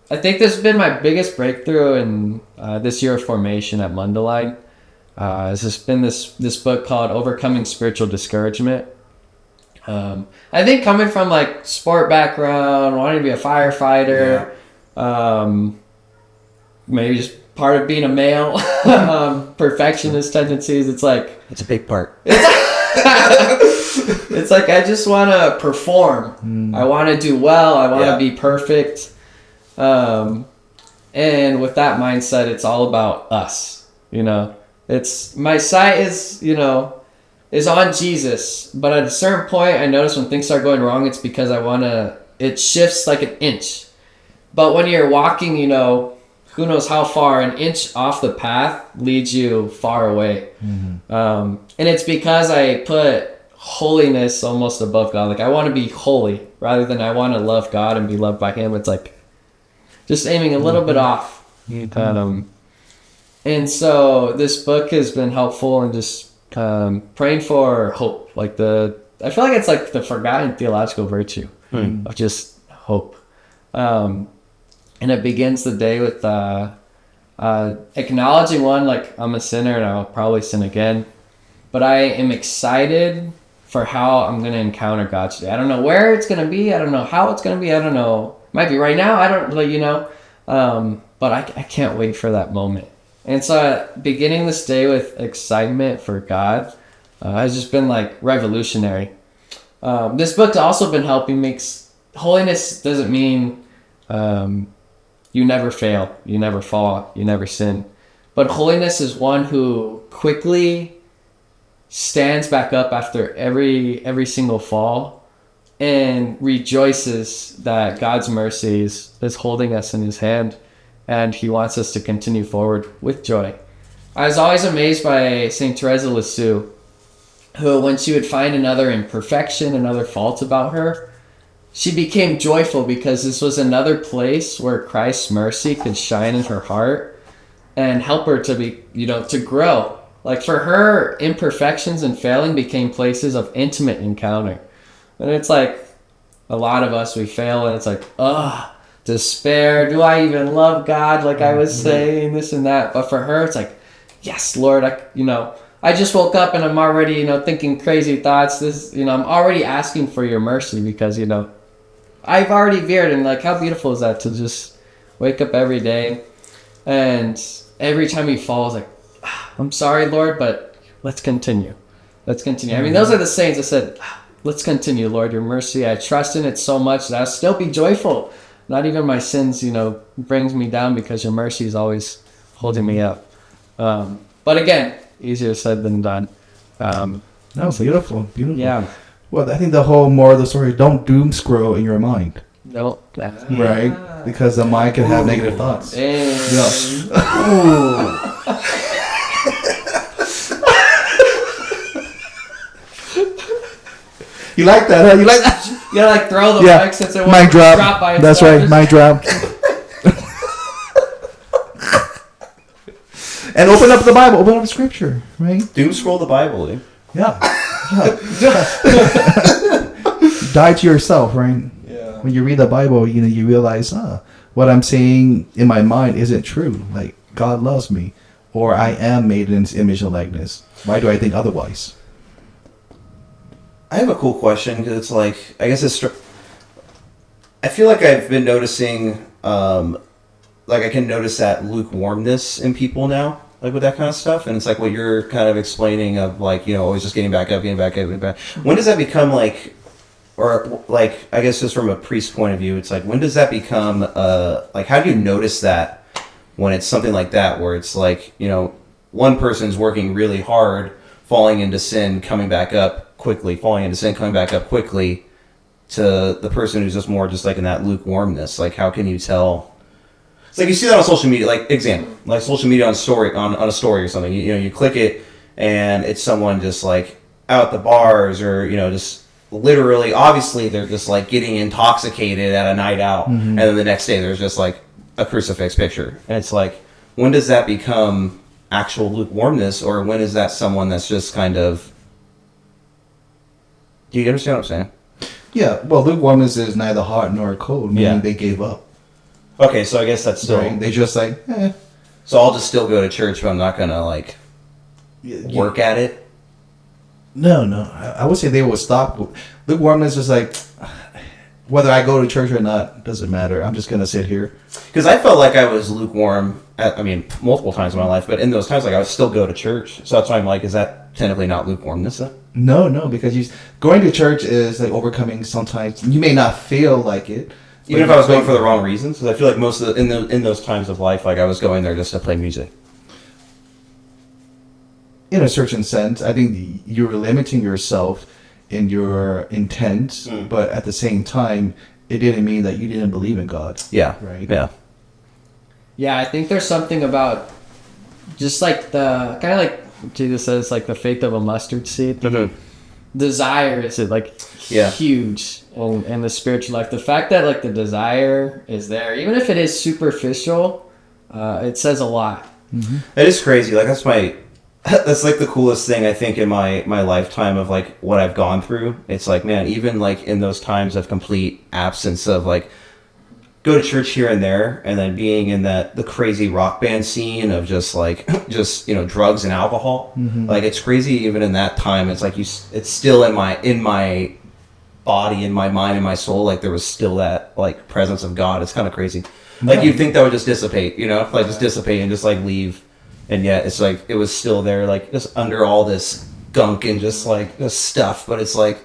I think this has been my biggest breakthrough in this year of formation at Mundelein. It's just been this book called Overcoming Spiritual Discouragement. I think coming from like sport background, wanting to be a firefighter, maybe just part of being a male, perfectionist tendencies. It's like, it's a big part. It's like I just want to perform. I want to do well. I want to be perfect. And with that mindset, it's all about us, it's my sight is on Jesus, but at a certain point, I notice when things start going wrong, it's because it shifts like an inch. But when you're walking, who knows how far, an inch off the path leads you far away. Mm-hmm. And it's because I put holiness almost above God. Like, I want to be holy rather than I want to love God and be loved by him. It's like, just aiming a little bit off. Mm-hmm. And so this book has been helpful in just praying for hope. I feel like it's like the forgotten theological virtue of just hope. And it begins the day with acknowledging like I'm a sinner and I'll probably sin again. But I am excited for how I'm going to encounter God today. I don't know where it's going to be. I don't know how it's going to be. I don't know. Might be right now. I don't really, but I can't wait for that moment. And so beginning this day with excitement for God has just been like revolutionary. This book's also been helping me. Holiness doesn't mean you never fail, you never fall, you never sin. But holiness is one who quickly stands back up after every single fall and rejoices that God's mercy is holding us in his hand, and he wants us to continue forward with joy. I was always amazed by St. Teresa Lisieux, who, when she would find another imperfection, another fault about her, she became joyful because this was another place where Christ's mercy could shine in her heart and help her to be, to grow. Like, for her, imperfections and failing became places of intimate encounter. And it's like, a lot of us, we fail, and it's like, despair. Do I even love God? Like I was saying, this and that. But for her, it's like, yes, Lord, I just woke up and I'm already, thinking crazy thoughts. I'm already asking for your mercy because, I've already veered. And like, how beautiful is that to just wake up every day, and every time he falls, like, I'm sorry, Lord, but let's continue. Let's continue. I mean, those are the saints that said, let's continue, Lord, your mercy. I trust in it so much that I'll still be joyful. Not even my sins, brings me down because your mercy is always holding me up. But again, easier said than done. No, beautiful. Yeah. Well, I think the whole moral of the story, don't doom scroll in your mind. No. Right? Because the mind can have negative thoughts. You like that, huh? You like that? You gotta like throw the mic since it mic drop. By That's right, mic drop. And open up the Bible, open up the scripture, right? Doom scroll the Bible, dude. Yeah. Die to yourself, right? Yeah. When you read the Bible, you realize, what I'm saying in my mind isn't true. Like, God loves me, or I am made in his image and likeness. Why do I think otherwise? I have a cool question, because it's like, I guess I feel like I've been noticing, like I can notice that lukewarmness in people now, like with that kind of stuff. And it's like what you're kind of explaining of like, always just getting back up. When does that become like, or like, I guess just from a priest point of view, it's like, when does that become, like, how do you notice that when it's something like that, where it's like, one person's working really hard, falling into sin, coming back up quickly, to the person who's just more just like in that lukewarmness? Like, how can you tell? It's like you see that on social media, like example, like social media on a story or something. You click it and it's someone just like out at the bars, or just literally, obviously they're just like getting intoxicated at a night out, and then the next day there's just like a crucifix picture, and it's like, when does that become actual lukewarmness, or when is that someone that's just kind of? Do you understand what I'm saying? Yeah, well, lukewarmness is neither hot nor cold, meaning they gave up. Okay, so I guess that's still... Right? They just like, So I'll just still go to church, but I'm not going to, like, work at it? No. I would say they will stop. Lukewarmness is like, whether I go to church or not, doesn't matter. I'm just going to sit here. Because I felt like I was lukewarm, multiple times in my life, but in those times, like, I would still go to church. So that's why I'm like, is that technically not lukewarmness then? No, because going to church is like overcoming sometimes. You may not feel like it. Even if I was going for the wrong reasons? Because I feel like most of in those times of life, like, I was going there just to play music. In a certain sense, I think you're limiting yourself in your intent, but at the same time, it didn't mean that you didn't believe in God. Yeah. Right? Yeah. Yeah, I think there's something about just like the kind of like Jesus says, like the faith of a mustard seed. Mm-hmm. Desire is like huge in the spiritual life. The fact that like the desire is there, even if it is superficial, it says a lot. Mm-hmm. It is crazy. Like that's like the coolest thing I think in my lifetime of like what I've gone through. It's like, man, even like in those times of complete absence of like go to church here and there, and then being in the crazy rock band scene of just drugs and alcohol. Mm-hmm. Like it's crazy even in that time. It's like it's still in my body, in my mind, in my soul. Like there was still that like presence of God. It's kind of crazy. Like you'd think that would just dissipate, just dissipate and just like leave. And yet it's like, it was still there, like just under all this gunk and just like this stuff. But it's like,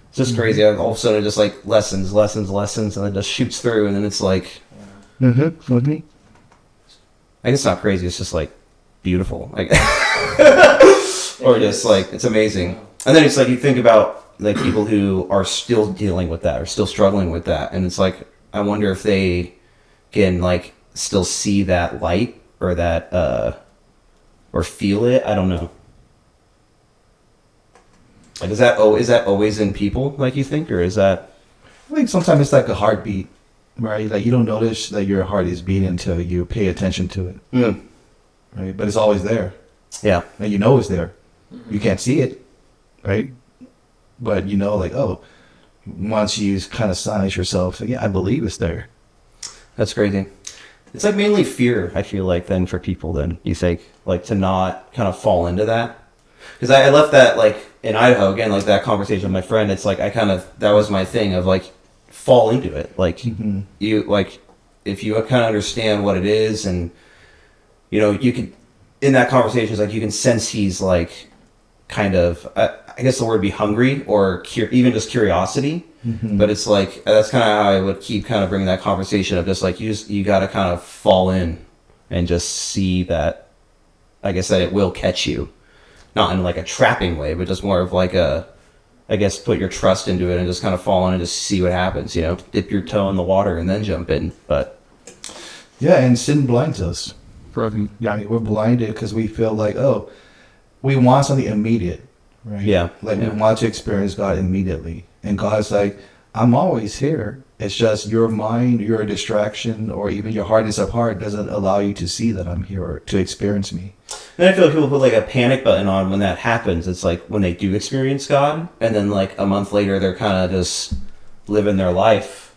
it's just crazy. All of a sudden it just like lessons, and it just shoots through. And then it's like, I guess it's not crazy. It's just like beautiful. Like, or just like it's amazing. And then it's like you think about like people who are still dealing with that or still struggling with that, and it's like I wonder if they can like still see that light or that or feel it. I don't know. Like is that always in people, like you think, or is that? I think sometimes it's like a heartbeat, right? Like you don't notice that your heart is beating until you pay attention to it, right? But it's always there. Yeah. And you know it's there. You can't see it, right? But you know, like, oh, once you kind of silence yourself, like, yeah, I believe it's there. That's crazy. It's like mainly fear, I feel like, then for people, then, you think, like, to not kind of fall into that. Because I left that, like, in Idaho, again, like, that conversation with my friend, it's like, that was my thing of, like, fall into it. Like, you, like, if you kind of understand what it is and, you know, you could, in that conversation, it's like, you can sense he's, like, kind of, I guess the word would be hungry or even just curiosity. But it's like, that's kind of how I would keep kind of bringing that conversation of just like, you got to kind of fall in and just see that, I guess that it will catch you. Not in like a trapping way, but just more of like I guess put your trust into it and just kind of fall in and just see what happens, you know, dip your toe in the water and then jump in. But yeah, and sin blinds us. Yeah, I mean, we're blinded because we feel like, oh, we want something immediate, right? Yeah. Like we want to experience God immediately. And God's like, I'm always here. It's just your mind, your distraction, or even your hardness of heart doesn't allow you to see that I'm here or to experience me. And I feel like people put like a panic button on when that happens. It's like when they do experience God, and then like a month later, they're kind of just living their life,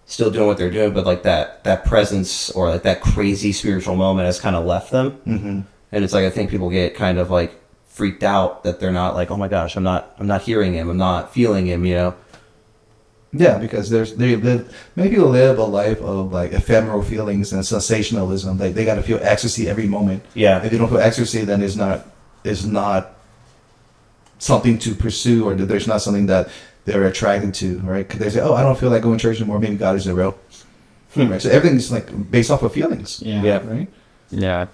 still doing what they're doing, but like that presence or like that crazy spiritual moment has kind of left them. And it's like, I think people get kind of like freaked out that they're not like, oh my gosh, I'm not hearing him, I'm not feeling him, you know? Yeah, because many people live a life of like ephemeral feelings and sensationalism. Like they got to feel ecstasy every moment. Yeah. If they don't feel ecstasy, then it's not something to pursue, or there's not something that they're attracted to, right? Because they say, oh, I don't feel like going to church anymore. Maybe God isn't real. Right? So everything's like based off of feelings. Yeah. Right. Yeah.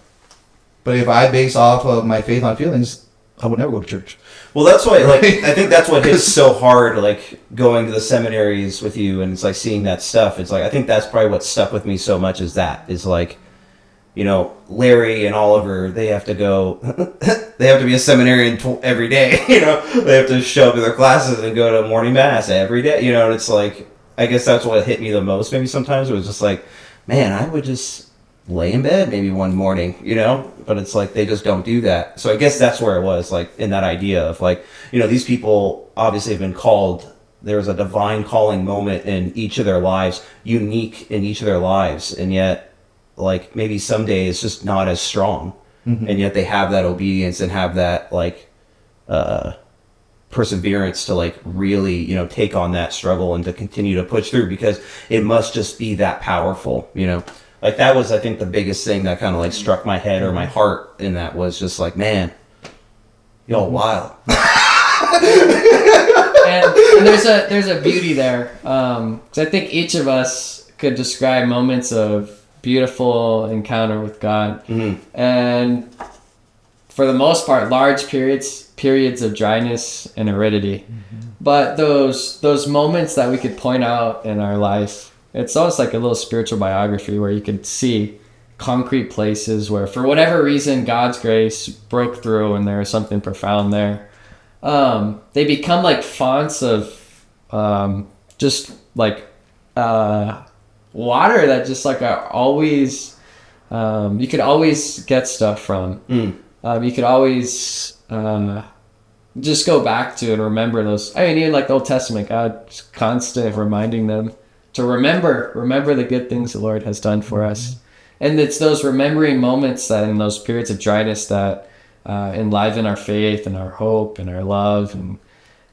But if I base off of my faith on feelings, I would never go to church. Well, that's why, like, I think that's what hits so hard, like, going to the seminaries with you and it's like seeing that stuff. It's like, I think that's probably what stuck with me so much is like, you know, Larry and Oliver, they have to go, they have to be a seminarian every day, you know, they have to show up to their classes and go to morning mass every day, you know, and it's like, I guess that's what hit me the most maybe sometimes. It was just like, man, I would just lay in bed maybe one morning, you know, but it's like they just don't do that. So I guess that's where it was, like, in that idea of like, you know, these people obviously have been called, there's a divine calling moment in each of their lives, unique in each of their lives, and yet like maybe someday it's just not as strong, and yet they have that obedience and have that like perseverance to like really, you know, take on that struggle and to continue to push through because it must just be that powerful, you know. Like that was, I think, the biggest thing that kind of like struck my head or my heart in that was just like, man, y'all wild. and there's a beauty there, because I think each of us could describe moments of beautiful encounter with God, and for the most part, large periods of dryness and aridity. But those moments that we could point out in our life. It's almost like a little spiritual biography where you can see concrete places where, for whatever reason, God's grace broke through and there was something profound there. They become like fonts of just like water that just like are always, you could always get stuff from. You could always just go back to and remember those. I mean, even like the Old Testament, God's constant reminding them to remember the good things the Lord has done for us. And it's those remembering moments that in those periods of dryness that enliven our faith and our hope and our love. And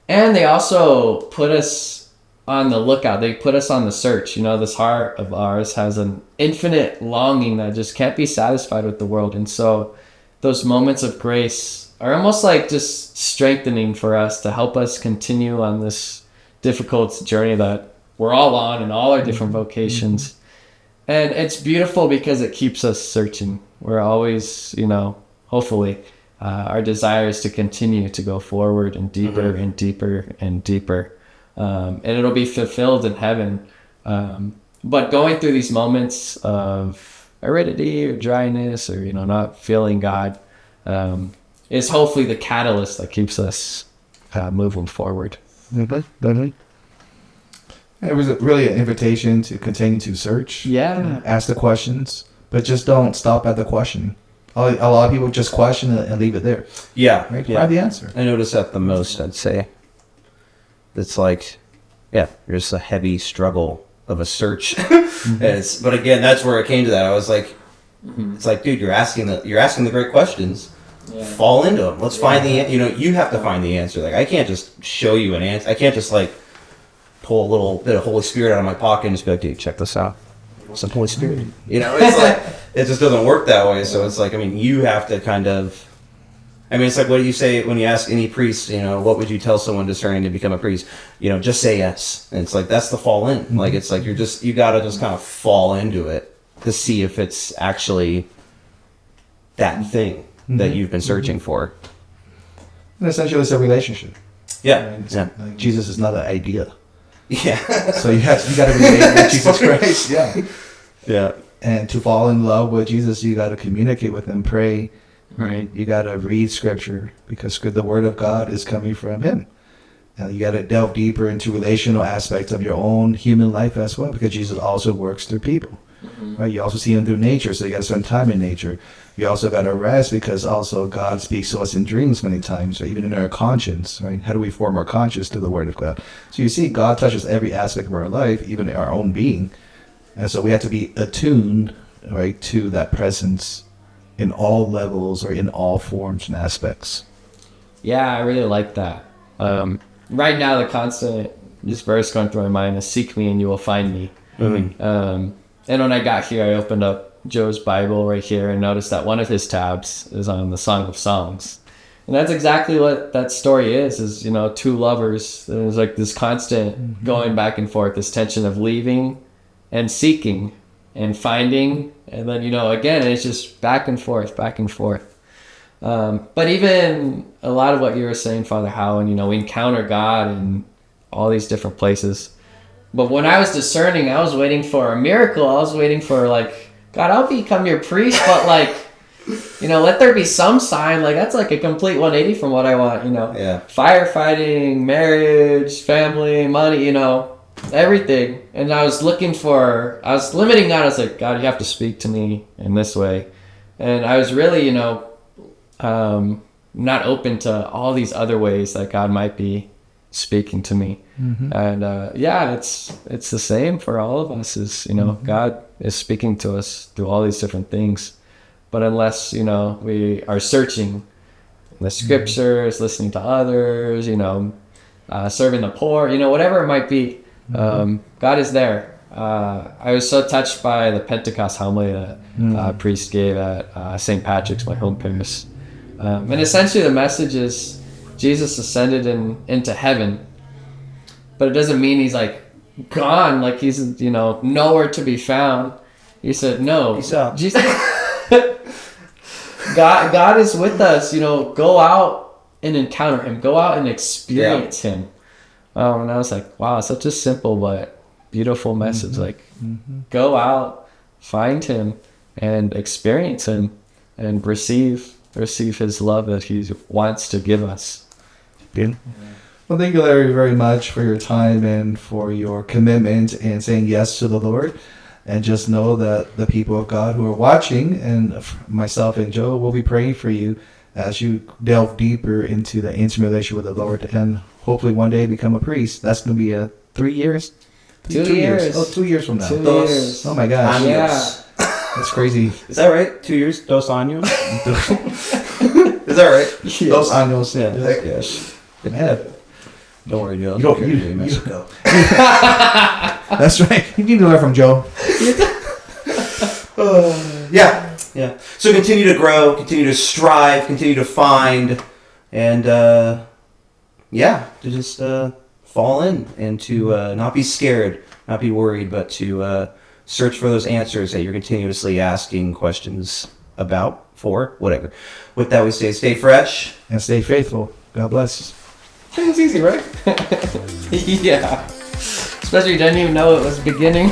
they also put us on the lookout. They put us on the search. You know, this heart of ours has an infinite longing that just can't be satisfied with the world. And so those moments of grace are almost like just strengthening for us to help us continue on this difficult journey that we're all on in all our different vocations. And it's beautiful because it keeps us searching. We're always, you know, hopefully our desire is to continue to go forward and deeper and deeper and deeper. And it'll be fulfilled in heaven. But going through these moments of aridity or dryness or, not feeling God, is hopefully the catalyst that keeps us moving forward. It was really an invitation to continue to search. Yeah. Ask the questions, but just don't stop at the questioning. A lot of people just question it and leave it there. Yeah. Right? Yeah. Find the answer. I notice that the most, I'd say. It's like, there's a heavy struggle of a search. But again, that's where it came to that. I was like, it's like, dude, you're asking the great questions. Yeah. Fall into them. Let's find you have to find the answer. Like, I can't just show you an answer. I can't just like pull a little bit of Holy Spirit out of my pocket and just be like, dude, check this out. What's the Holy Spirit? It's like, it just doesn't work that way. So it's like, you have to kind of, it's like, what do you say when you ask any priest, what would you tell someone discerning to become a priest? Just say yes. And it's like, that's the fall in. Mm-hmm. Like, it's like, you gotta just kind of fall into it to see if it's actually that thing that you've been searching for. And essentially, it's a relationship. Yeah. Like, Jesus is not an idea. Yeah. So you got to relate with Jesus Christ. Yeah. Yeah. And to fall in love with Jesus, you got to communicate with him, pray. Right. You got to read scripture because the word of God is coming from him. And you got to delve deeper into relational aspects of your own human life as well, because Jesus also works through people. Mm-hmm. Right. You also see him through nature, so you got to spend time in nature. You also got to rest because also God speaks to us in dreams many times, or even in our conscience, right? How do we form our conscience through the word of God? So you see, God touches every aspect of our life, even our own being. And so we have to be attuned, right, to that presence in all levels or in all forms and aspects. Yeah, I really like that. Right now, the constant, this verse going through my mind is, seek me and you will find me. Mm-hmm. And when I got here, I opened up Joe's Bible right here and noticed that one of his tabs is on the Song of Songs. And that's exactly what that story is two lovers. There's like this constant going back and forth, this tension of leaving and seeking and finding. And then, again, it's just back and forth. But even a lot of what you were saying, Father Hau, and, we encounter God in all these different places. But when I was discerning, I was waiting for a miracle. I was waiting for God, I'll become your priest, but let there be some sign. Like, that's like a complete 180 from what I want, Yeah. Firefighting, marriage, family, money, everything. And I was limiting God. I was like, God, you have to speak to me in this way. And I was really, not open to all these other ways that God might be speaking to me. Mm-hmm. And it's the same for all of us is, God is speaking to us through all these different things. But unless, we are searching the scriptures, listening to others, serving the poor, whatever it might be, God is there. I was so touched by the Pentecost homily that priest gave at St. Patrick's, my home parish. And essentially the message is Jesus ascended into heaven, but it doesn't mean he's gone, he's nowhere to be found. He said, no, Jesus, God is with us. Go out and encounter him. Go out and experience him. And I was like, wow, such a simple but beautiful message. Go out, find him, and experience him, and receive his love that he wants to give us. Yeah. Well, thank you, Larry, very much for your time and for your commitment and saying yes to the Lord. And just know that the people of God who are watching, and myself and Joe, will be praying for you as you delve deeper into the intimate relationship with the Lord, and hopefully one day become a priest. That's going to be 3 years? 2 years. Oh, 2 years from now. 2 years. Oh my gosh. Yeah. That's crazy. Is that right? 2 years? 2 años? Is that right? Yes. 2 años. Yeah. Yes. Man. Don't worry, Joe. You Mexico. That's right. You need to learn from Joe. Yeah. So continue to grow, continue to strive, continue to find, and to just fall in and to not be scared, not be worried, but to search for those answers that you're continuously asking questions about 4, whatever. With that, we say stay fresh. And stay faithful. God bless. It was easy, right? Yeah. Especially you didn't even know it was beginning.